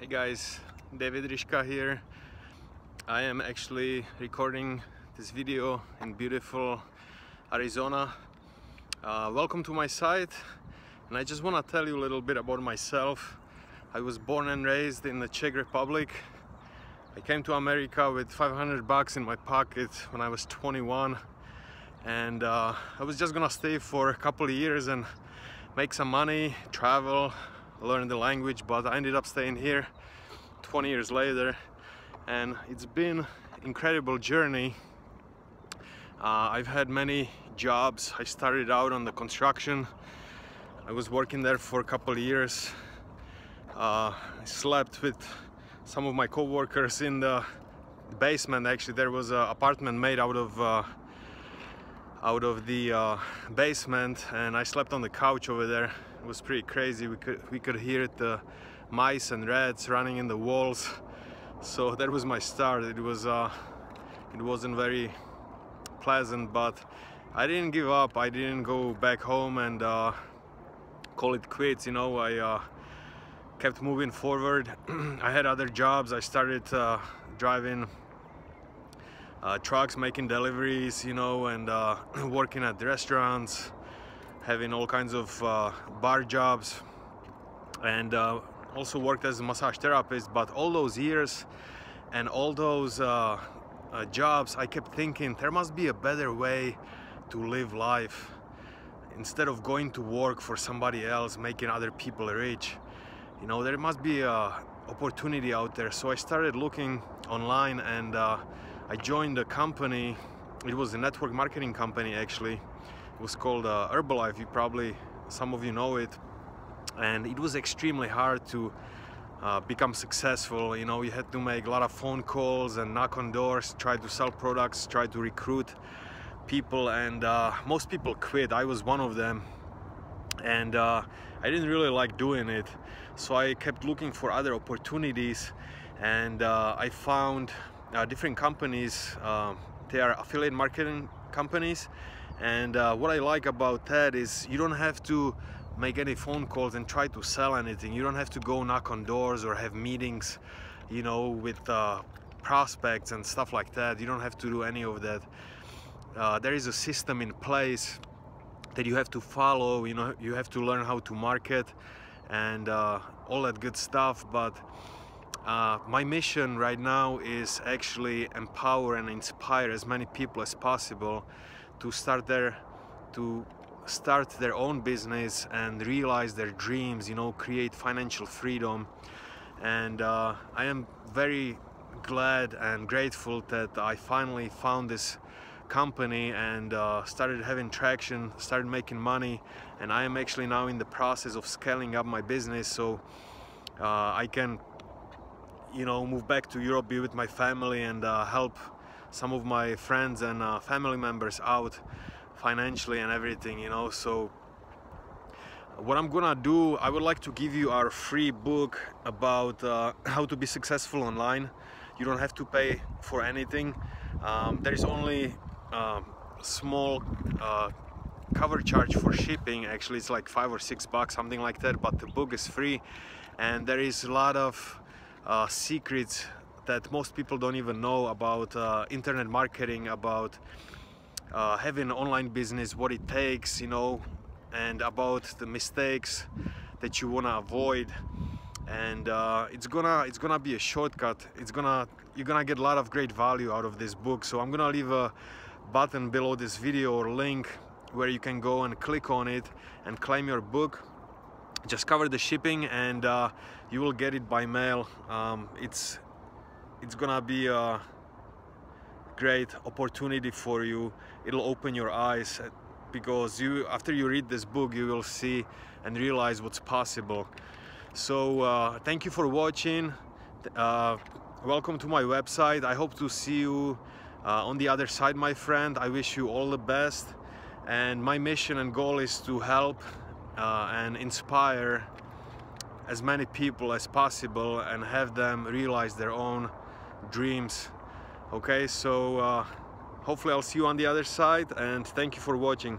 Hey guys, David Rishka here. I am actually recording this video in beautiful Arizona. Welcome to my site, and I just want to tell you a little bit about myself. I was born and raised in the Czech Republic. I came to America with $500 in my pocket when I was 21, and I was just gonna stay for a couple of years and make some money, travel, learn the language, but I ended up staying here 20 years later, and it's been an incredible journey. I've had many jobs. I started out on the construction. I was working there for a couple of years. I slept with some of my co-workers in the basement. Actually, there was an apartment made out of the basement, and I slept on the couch over there. It was pretty crazy. We could hear the mice and rats running in the walls. So that was my start. It wasn't very pleasant, but I didn't give up. I didn't go back home and call it quits. You know, I kept moving forward. I had other jobs. I started driving trucks, making deliveries, you know, and working at restaurants, having all kinds of bar jobs, and also worked as a massage therapist. But all those years and all those jobs, I kept thinking there must be a better way to live life. Instead of going to work for somebody else, making other people rich, you know, there must be a opportunity out there. So I started looking online, and I joined a company. It was a network marketing company, actually. It was called Herbalife. Some of you know it. And it was extremely hard to become successful. You know, you had to make a lot of phone calls and knock on doors, try to sell products, try to recruit people, and most people quit. I was one of them, and I didn't really like doing it. So I kept looking for other opportunities, and I found different companies. They are affiliate marketing companies, and what I like about that is you don't have to make any phone calls and try to sell anything. You don't have to go knock on doors or have meetings, you know, with prospects and stuff like that. You don't have to do any of that. There is a system in place that you have to follow. You know, you have to learn how to market and all that good stuff. But my mission right now is actually empower and inspire as many people as possible to start their own business and realize their dreams, you know, create financial freedom. And I am very glad and grateful that I finally found this company and started having traction, started making money, and I am actually now in the process of scaling up my business, so I can, you know, move back to Europe, be with my family, and help some of my friends and family members out financially and everything, you know. So what I'm gonna do, I would like to give you our free book about how to be successful online. You don't have to pay for anything. There is only small cover charge for shipping. Actually, it's like $5 or $6, something like that, but the book is free, and there is a lot of secrets that most people don't even know about internet marketing, about having an online business, what it takes, you know, and about the mistakes that you want to avoid. And it's gonna be a shortcut. You're gonna get a lot of great value out of this book. So I'm gonna leave a button below this video or link where you can go and click on it and claim your book. Just cover the shipping, and you will get it by mail. It's gonna be a great opportunity for you. It'll open your eyes, because after you read this book, you will see and realize what's possible. So thank you for watching. Welcome to my website. I hope to see you on the other side, my friend. I wish you all the best, and my mission and goal is to help and inspire as many people as possible and have them realize their own dreams. Okay, so hopefully I'll see you on the other side, and thank you for watching.